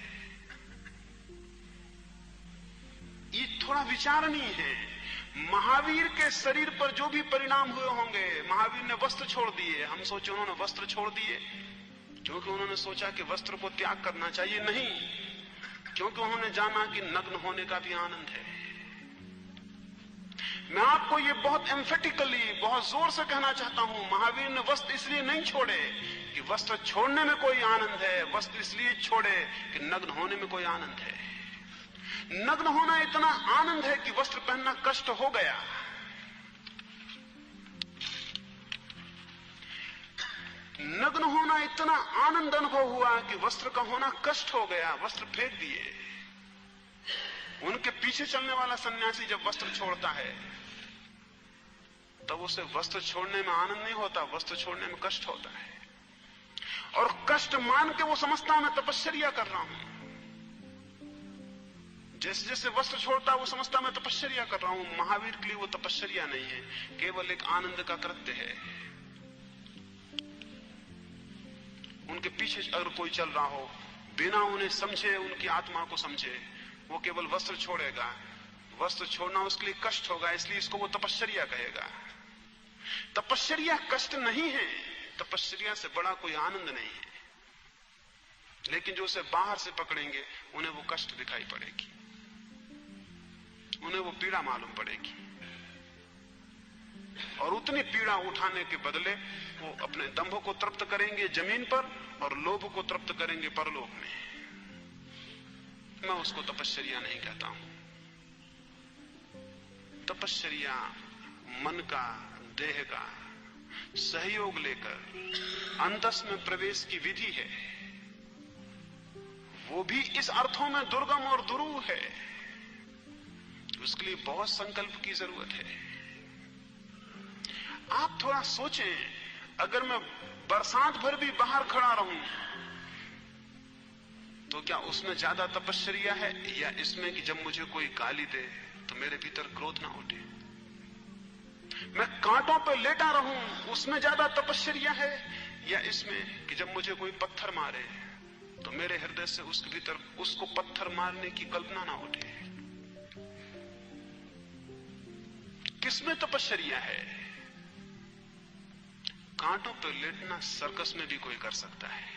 ये थोड़ा विचारणीय है। महावीर के शरीर पर जो भी परिणाम हुए होंगे, महावीर ने वस्त्र छोड़ दिए, हम सोचे उन्होंने वस्त्र छोड़ दिए क्योंकि उन्होंने सोचा कि वस्त्र को त्याग करना चाहिए, नहीं, क्योंकि उन्होंने जाना कि नग्न होने का भी आनंद है। मैं आपको ये बहुत एम्फेटिकली, बहुत जोर से कहना चाहता हूं, महावीर ने वस्त्र इसलिए नहीं छोड़े कि वस्त्र छोड़ने में कोई आनंद है, वस्त्र इसलिए छोड़े कि नग्न होने में कोई आनंद है। नग्न होना इतना आनंद है कि वस्त्र पहनना कष्ट हो गया। नग्न होना इतना आनंद अनुभव हुआ कि वस्त्र का होना कष्ट हो गया, वस्त्र फेंक दिए। उनके पीछे चलने वाला सन्यासी जब वस्त्र छोड़ता है तब उसे वस्त्र छोड़ने में आनंद नहीं होता, वस्त्र छोड़ने में कष्ट होता है। और कष्ट मान के वो समझता मैं तपश्चर्या कर रहा हूं। जैसे जैसे वस्त्र छोड़ता वो समझता मैं तपश्चर्या कर रहा हूं। महावीर के लिए वो तपश्चर्या नहीं है, केवल एक आनंद का कृत्य है। उनके पीछे अगर कोई चल रहा हो, बिना उन्हें समझे, उनकी आत्मा को समझे, वो केवल वस्त्र छोड़ेगा। वस्त्र छोड़ना उसके लिए कष्ट होगा, इसलिए इसको वो तपश्चर्या कहेगा। तपश्चर्या कष्ट नहीं है, तपश्चर्या से बड़ा कोई आनंद नहीं है। लेकिन जो उसे बाहर से पकड़ेंगे उन्हें वो कष्ट दिखाई पड़ेगी, उन्हें वो पीड़ा मालूम पड़ेगी। और उतनी पीड़ा उठाने के बदले वो अपने दंभ को तृप्त करेंगे जमीन पर और लोभ को तृप्त करेंगे परलोक में। मैं उसको तपश्चर्या नहीं कहता हूं। तपश्चर्या मन का, देह का सहयोग लेकर अंतस में प्रवेश की विधि है। वो भी इस अर्थों में दुर्गम और दुरूह है। उसके लिए बहुत संकल्प की जरूरत है। आप थोड़ा सोचें, अगर मैं बरसात भर भी बाहर खड़ा रहूं तो क्या उसमें ज्यादा तपश्चर्या है या इसमें कि जब मुझे कोई गाली दे तो मेरे भीतर क्रोध ना उठे? मैं कांटों पर लेटा रहूं उसमें ज्यादा तपश्चर्या है या इसमें कि जब मुझे कोई पत्थर मारे तो मेरे हृदय से उसके भीतर उसको पत्थर मारने की कल्पना ना उठे? किसमें तपश्चर्या है? कांटों पर लेटना सर्कस में भी कोई कर सकता है।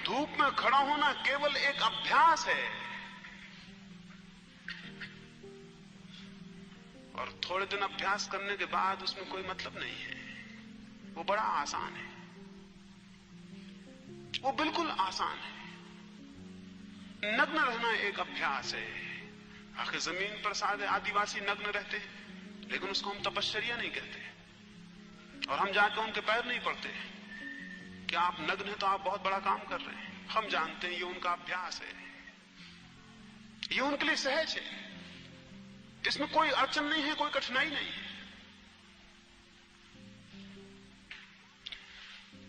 धूप में खड़ा होना केवल एक अभ्यास है, और थोड़े दिन अभ्यास करने के बाद उसमें कोई मतलब नहीं है। वो बड़ा आसान है, वो बिल्कुल आसान है। नग्न रहना एक अभ्यास है। आखिर जमीन पर सारे आदिवासी नग्न रहते हैं, लेकिन उसको हम तपश्चर्या नहीं कहते, और हम जाकर उनके पैर नहीं पड़ते। क्या आप नग्न हैं तो आप बहुत बड़ा काम कर रहे हैं। हम जानते हैं ये उनका अभ्यास है, ये उनके लिए सहज है, इसमें कोई अड़चन नहीं है, कोई कठिनाई नहीं है।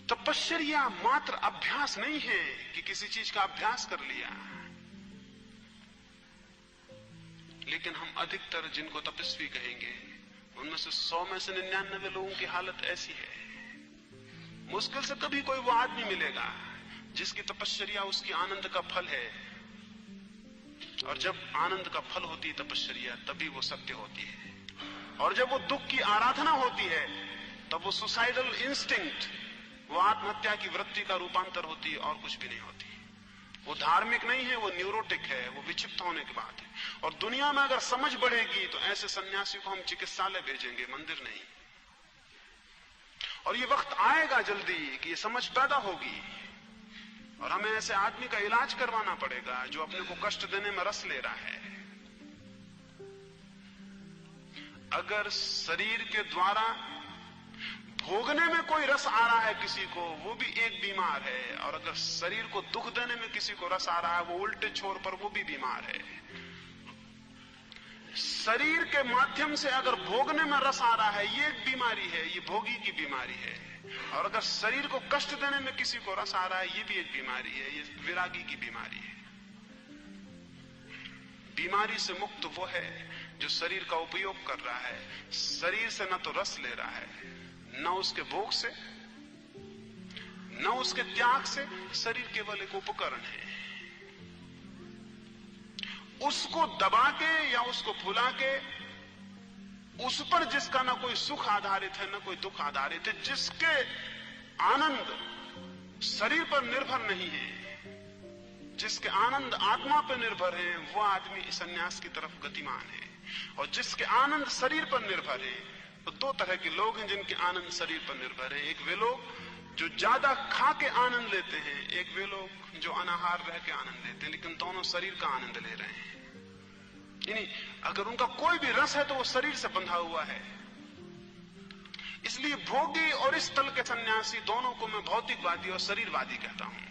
तपश्चर्या मात्र अभ्यास नहीं है कि किसी चीज का अभ्यास कर लिया, लेकिन हम अधिकतर जिनको तपस्वी कहेंगे उनमें से 100 में से 99 लोगों की हालत ऐसी है। मुश्किल से कभी कोई वो आदमी मिलेगा जिसकी तपश्चर्या उसकी आनंद का फल है, और जब आनंद का फल होती है तपश्चर्या तभी वो सत्य होती है। और जब वो दुख की आराधना होती है तब वो सुसाइडल इंस्टिंक्ट, वो आत्महत्या की वृत्ति का रूपांतर होती है, और कुछ भी नहीं होती। वो धार्मिक नहीं है, वो न्यूरोटिक है, वो विक्षिप्त होने की बात है। और दुनिया में अगर समझ बढ़ेगी तो ऐसे सन्यासी को हम चिकित्सालय भेजेंगे, मंदिर नहीं। और ये वक्त आएगा जल्दी कि ये समझ पैदा होगी, और हमें ऐसे आदमी का इलाज करवाना पड़ेगा जो अपने को कष्ट देने में रस ले रहा है। अगर शरीर के द्वारा भोगने में कोई रस आ रहा है किसी को, वो भी एक बीमार है। और अगर शरीर को दुख देने में किसी को रस आ रहा है, वो उल्टे छोर पर, वो भी बीमार है। शरीर के माध्यम से अगर भोगने में रस आ रहा है, ये एक बीमारी है, ये भोगी की बीमारी है। और अगर शरीर को कष्ट देने में किसी को रस आ रहा है, ये भी एक बीमारी है, ये विरागी की बीमारी है। बीमारी से मुक्त वो है जो शरीर का उपयोग कर रहा है, शरीर से न तो रस ले रहा है, न उसके भोग से, न उसके त्याग से। शरीर केवल एक उपकरण है। उसको दबा के या उसको भुला के, उस पर जिसका ना कोई सुख आधारित है, ना कोई दुख आधारित है, जिसके आनंद शरीर पर निर्भर नहीं है, जिसके आनंद आत्मा पर निर्भर है, वो आदमी सन्यास की तरफ गतिमान है। और जिसके आनंद शरीर पर निर्भर है, तो 2 तरह के लोग हैं जिनके आनंद शरीर पर निर्भर है। एक वे लोग जो ज्यादा खा के आनंद लेते हैं, एक वे लोग जो अनाहार रह के आनंद लेते हैं, लेकिन दोनों शरीर का आनंद ले रहे हैं। यानी अगर उनका कोई भी रस है तो वो शरीर से बंधा हुआ है। इसलिए भोगी और इस तल के सन्यासी दोनों को मैं भौतिकवादी और शरीरवादी कहता हूं।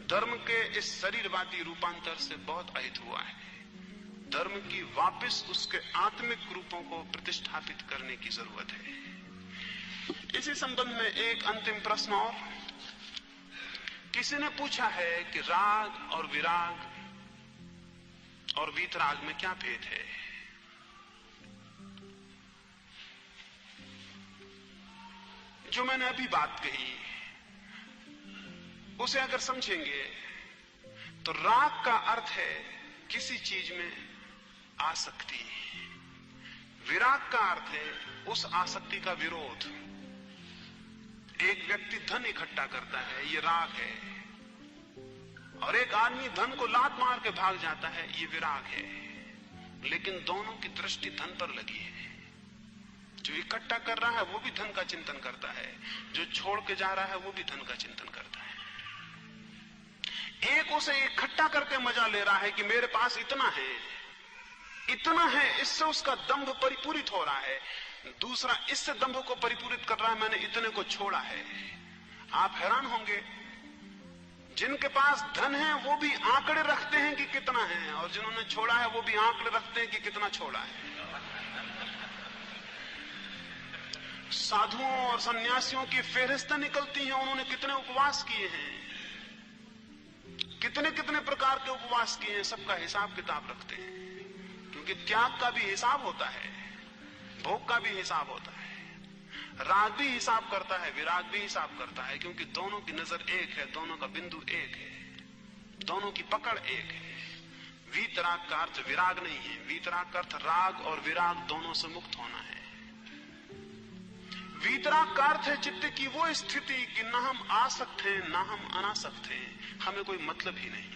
धर्म के इस शरीरवादी रूपांतर से बहुत अहित हुआ है। धर्म की वापस उसके आत्मिक रूपों को प्रतिष्ठापित करने की जरूरत है। इसी संबंध में एक अंतिम प्रश्न और। किसी ने पूछा है कि राग और विराग और वीतराग में क्या भेद है? जो मैंने अभी बात कही उसे अगर समझेंगे तो राग का अर्थ है किसी चीज में आसक्ति, विराग का अर्थ है उस आसक्ति का विरोध। एक व्यक्ति धन इकट्ठा करता है, ये राग है, और एक आदमी धन को लात मार के भाग जाता है, ये विराग है। लेकिन दोनों की दृष्टि धन पर लगी है। जो इकट्ठा कर रहा है वो भी धन का चिंतन करता है, जो छोड़ के जा रहा है वो भी धन का चिंतन करता है। एक उसे इकट्ठा करके मजा ले रहा है कि मेरे पास इतना है, इससे उसका दंभ परिपूरित हो रहा है। दूसरा इससे दंभ को परिपूरित कर रहा है, मैंने इतने को छोड़ा है। आप हैरान होंगे जिनके पास धन है वो भी आंकड़े रखते हैं कि कितना है, और जिन्होंने छोड़ा है वो भी आंकड़े रखते हैं कि कितना छोड़ा है। साधुओं और सन्यासियों की फेहरिस्तें निकलती हैं, उन्होंने कितने उपवास किए हैं, कितने कितने प्रकार के उपवास किए हैं, सबका हिसाब किताब रखते हैं। क्योंकि त्याग का भी हिसाब होता है, भोग का भी हिसाब होता है, राग भी हिसाब करता है, विराग भी हिसाब करता है, क्योंकि दोनों की नजर एक है, दोनों का बिंदु एक है, दोनों की पकड़ एक है। वीतराग का अर्थ विराग नहीं है, वीतराग का अर्थ राग और विराग दोनों से मुक्त होना है। वीतराग का अर्थ है चित्त की वो स्थिति कि ना हम आसक्त हैं ना हम अनासक्त हैं, हमें कोई मतलब ही नहीं।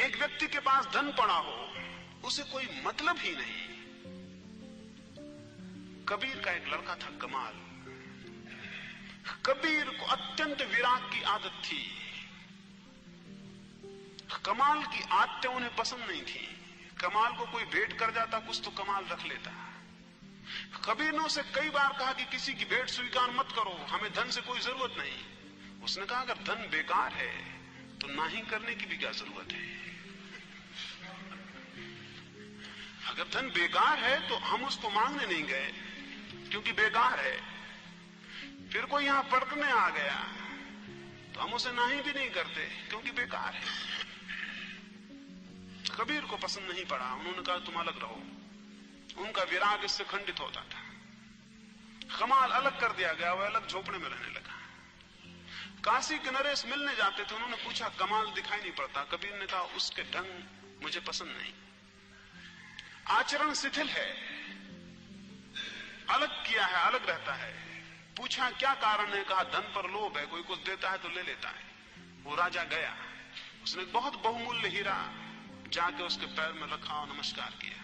एक व्यक्ति के पास धन पड़ा हो, उसे कोई मतलब ही नहीं। कबीर का एक लड़का था कमाल। कबीर को अत्यंत विराग की आदत थी। कमाल की आदतें उन्हें पसंद नहीं थी। कमाल को कोई भेंट कर जाता कुछ तो कमाल रख लेता। कबीर ने उसे कई बार कहा कि किसी की भेंट स्वीकार मत करो, हमें धन से कोई जरूरत नहीं। उसने कहा अगर धन बेकार है तो ना ही करने की भी क्या जरूरत है। अगर धन बेकार है तो हम उसको मांगने नहीं गए क्योंकि बेकार है। फिर कोई यहां पढ़ने आ गया तो हम उसे ना ही भी नहीं करते क्योंकि बेकार है। कबीर को पसंद नहीं पड़ा, उन्होंने कहा तुम अलग रहो। उनका विराग इससे खंडित होता था। कमाल अलग कर दिया गया, वह अलग झोपड़े में रहने लगा। काशी के नरेश मिलने जाते थे, उन्होंने पूछा कमाल दिखाई नहीं पड़ता। कबीर ने कहा उसके ढंग मुझे पसंद नहीं, आचरण शिथिल है, अलग किया है, अलग रहता है। पूछा क्या कारण है, कहा धन पर लोभ है, कोई कुछ देता है तो ले लेता है। वो राजा गया, उसने बहुत बहुमूल्य हीरा जाके उसके पैर में रखा और नमस्कार किया।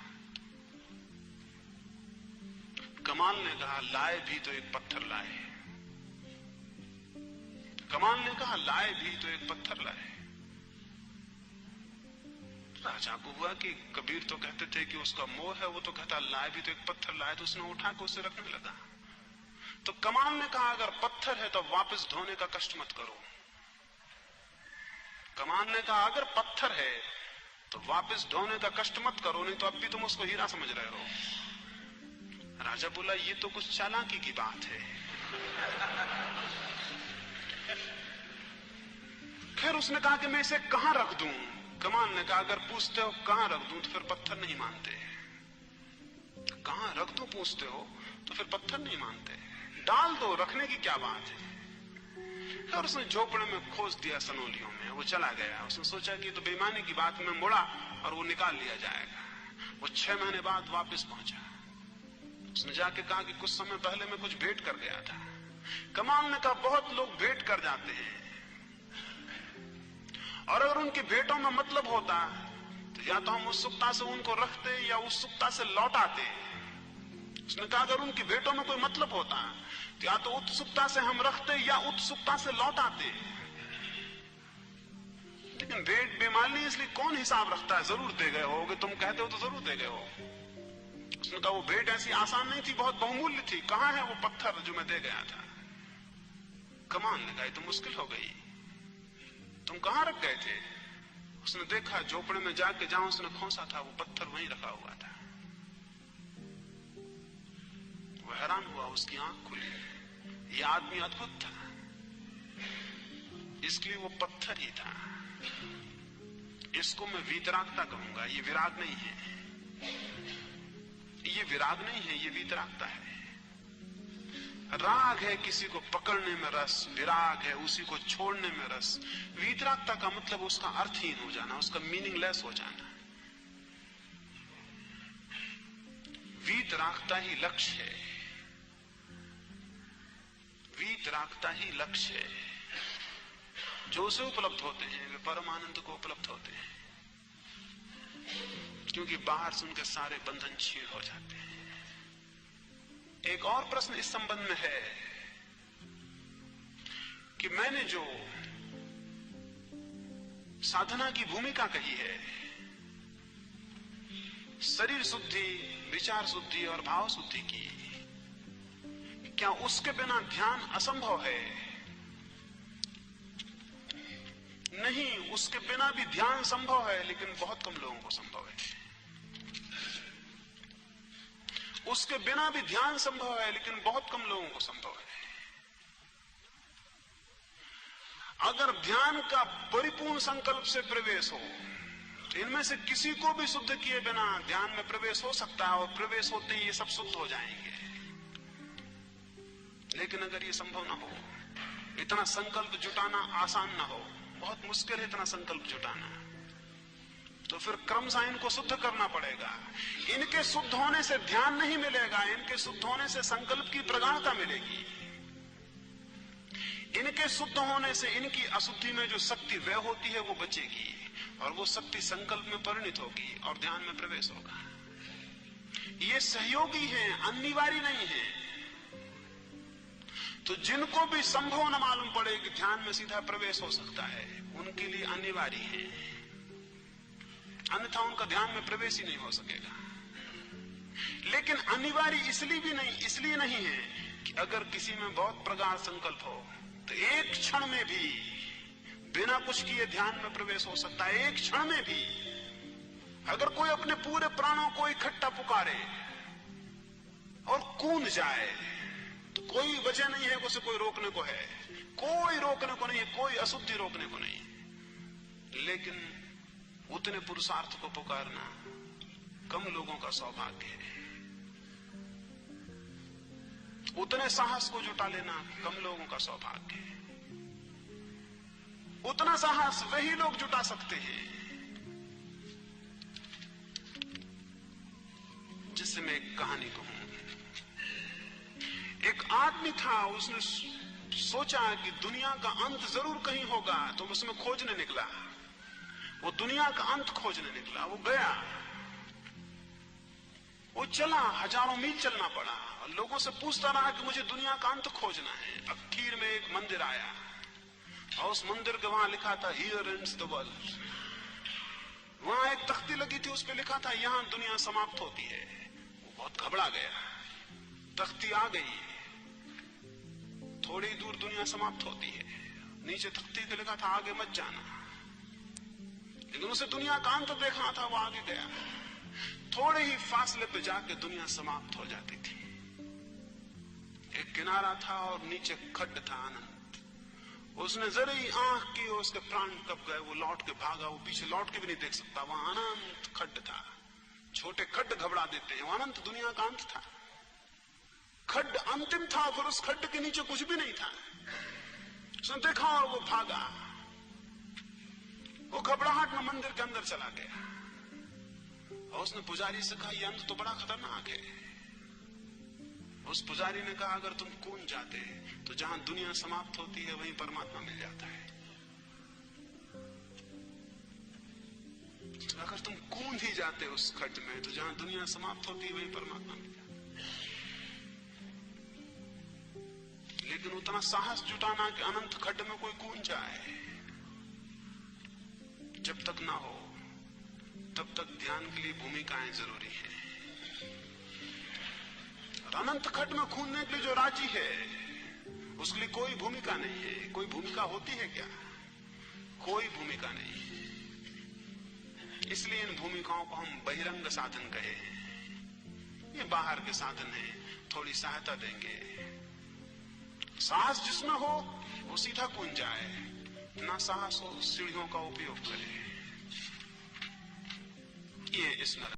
कमाल ने कहा लाए भी तो एक पत्थर लाए। कमाल ने कहा लाए भी तो एक पत्थर लाए। राजा को हुआ कि कबीर तो कहते थे कि उसका मोह है, वो तो कहता लाए भी तो एक पत्थर लाए। तो उसने उठा के उसे रखने लगा। तो कमाल ने कहा अगर पत्थर है तो वापस ढोने का कष्ट मत करो। कमाल ने कहा अगर पत्थर है तो वापस ढोने का कष्ट मत करो, नहीं तो अब भी तुम उसको हीरा समझ रहे हो। राजा बोला ये तो कुछ चालाकी की बात है। खैर उसने कहा कि मैं इसे कहां रख दूं। कमाल ने कहा अगर पूछते हो कहां रख दूं तो फिर पत्थर नहीं मानते। कहां रख दूं पूछते हो तो फिर पत्थर नहीं मानते। डाल दो, रखने की क्या बात है। और उसने झोपड़े में खोज दिया सनोलियों में, वो चला गया। उसने सोचा कि तो बेईमानी की बात में मुड़ा और वो निकाल लिया जाएगा। वो 6 महीने बाद वापस पहुंचा। उसने जाके कहा कि कुछ समय पहले मैं कुछ भेंट कर गया था। कमाल ने कहा बहुत लोग भेंट कर जाते हैं, और अगर उनकी भेंटों में मतलब होता तो या तो हम उत्सुकता से उनको रखते या उत्सुकता से लौटाते। उसने कहा अगर उनकी भेंटों में कोई मतलब होता तो या तो उत्सुकता से हम रखते या उत्सुकता से लौटाते। लेकिन भेंट बेमानी, इसलिए कौन हिसाब रखता है। जरूर दे गए होगे, तुम कहते हो तो जरूर दे गए हो। उसने कहा वो भेंट ऐसी आसान नहीं थी, बहुत बहुमूल्य थी। कहां है वो पत्थर जो मैं दे गया था। कमाल ने कहा तो मुश्किल हो गई, तुम कहां रख गए थे। उसने देखा झोपड़े में जाके जहां उसने खोसा था वो पत्थर वहीं रखा हुआ था। वो हैरान हुआ, उसकी आंख खुली। ये आदमी अद्भुत था, इसलिए वो पत्थर ही था। इसको मैं वीतरागता कहूंगा। ये विराग नहीं है, ये विराग नहीं है, ये वीतरागता है। राग है किसी को पकड़ने में रस, विराग है उसी को छोड़ने में रस। वीतरागता का मतलब उसका अर्थहीन हो जाना, उसका मीनिंगलेस हो जाना। वीतरागता ही लक्ष्य है, वीतरागता ही लक्ष्य है। जो उसे उपलब्ध होते हैं वे परम आनंद को उपलब्ध होते हैं, क्योंकि बाहर से उनके सारे बंधन छीन हो जाते हैं। एक और प्रश्न इस संबंध में है कि मैंने जो साधना की भूमिका कही है, शरीर शुद्धि, विचार शुद्धि और भाव शुद्धि की, क्या उसके बिना ध्यान असंभव है? नहीं, उसके बिना भी ध्यान संभव है, लेकिन बहुत कम लोगों को संभव है। उसके बिना भी ध्यान संभव है, लेकिन बहुत कम लोगों को संभव है। अगर ध्यान का परिपूर्ण संकल्प से प्रवेश हो, इनमें से किसी को भी शुद्ध किए बिना ध्यान में प्रवेश हो सकता है, और प्रवेश होते ही ये सब शुद्ध हो जाएंगे। लेकिन अगर ये संभव ना हो, इतना संकल्प जुटाना आसान ना हो, बहुत मुश्किल है इतना संकल्प जुटाना, तो फिर क्रमशः इनको शुद्ध करना पड़ेगा। इनके शुद्ध होने से ध्यान नहीं मिलेगा, इनके शुद्ध होने से संकल्प की प्रगाढ़ता मिलेगी। इनके शुद्ध होने से इनकी अशुद्धि में जो शक्ति व्यय होती है वो बचेगी, और वो शक्ति संकल्प में परिणित होगी और ध्यान में प्रवेश होगा। ये सहयोगी हैं, अनिवार्य नहीं है। तो जिनको भी संभव न मालूम पड़े कि ध्यान में सीधा प्रवेश हो सकता है, उनके लिए अनिवार्य है, अन्यथा उनका ध्यान में प्रवेश ही नहीं हो सकेगा। लेकिन अनिवार्य इसलिए नहीं है कि अगर किसी में बहुत प्रगाढ़ संकल्प हो तो एक क्षण में भी बिना कुछ किए ध्यान में प्रवेश हो सकता है। एक क्षण में भी अगर कोई अपने पूरे प्राणों को इकट्ठा पुकारे और कूद जाए तो कोई वजह नहीं है उसे कोई रोकने को है, कोई रोकने को नहीं है, कोई अशुद्धि रोकने को नहीं। लेकिन उतने पुरुषार्थ को पुकारना कम लोगों का सौभाग्य है। उतने साहस को जुटा लेना कम लोगों का सौभाग्य है। उतना साहस वही लोग जुटा सकते हैं जिससे मैं एक कहानी कहूं। एक आदमी था, उसने सोचा कि दुनिया का अंत जरूर कहीं होगा, तो उसमें खोजने निकला। वो दुनिया का अंत खोजने निकला। वो गया, वो चला, हजारों मील चलना पड़ा और लोगों से पूछता रहा कि मुझे दुनिया का अंत खोजना है। आखिर में एक मंदिर आया और उस मंदिर के वहां लिखा था हियर एंड्स द वर्ल्ड। वहां एक तख्ती लगी थी, उस पे लिखा था यहां दुनिया समाप्त होती है। वो बहुत घबरा गया। तख्ती आ गई, थोड़ी दूर दुनिया समाप्त होती है, नीचे तख्ती पे लिखा था आगे मत जाना। लेकिन उसे दुनिया का अंत देखना था, वो आगे गया। थोड़े ही फासले पे जाके दुनिया समाप्त हो जाती थी। एक किनारा था और नीचे खड्ड था अनंत। उसने जरा ही आंख की और उसके प्राण कब गए। वो लौट के भागा, वो पीछे लौट के भी नहीं देख सकता। वहां अनंत खड्ड था। छोटे खड्ड घबरा देते हैं, वो अनंत दुनिया का अंत था। खड्ड अंतिम था, फिर उस खड्ड के नीचे कुछ भी नहीं था। उसने देखा और वो भागा। वो घबराहट में मंदिर के अंदर चला गया और उसने पुजारी से कहा, यह अंत तो बड़ा खतरनाक है। उस पुजारी ने कहा, अगर तुम कूद जाते तो जहां दुनिया समाप्त होती है वहीं परमात्मा मिल जाता है। अगर तुम कूद ही जाते उस खड्ड में तो जहां दुनिया समाप्त होती है वहीं परमात्मा मिल जाता है। लेकिन उतना साहस जुटाना कि अनंत खड्ड में कोई कूद जाए, जब तक ना हो तब तक ध्यान के लिए भूमिकाएं जरूरी है। अनंत खड्ड में कूदने के लिए जो राजी है उसके लिए कोई भूमिका नहीं है। कोई भूमिका होती है क्या? कोई भूमिका नहीं है। इसलिए इन भूमिकाओं को हम बहिरंग साधन कहे हैं। ये बाहर के साधन है, थोड़ी सहायता देंगे। साहस जिसमें हो वो सीधा कूद जाए, ना साहस हो सीढ़ियों का उपयोग करे। ये स्मरण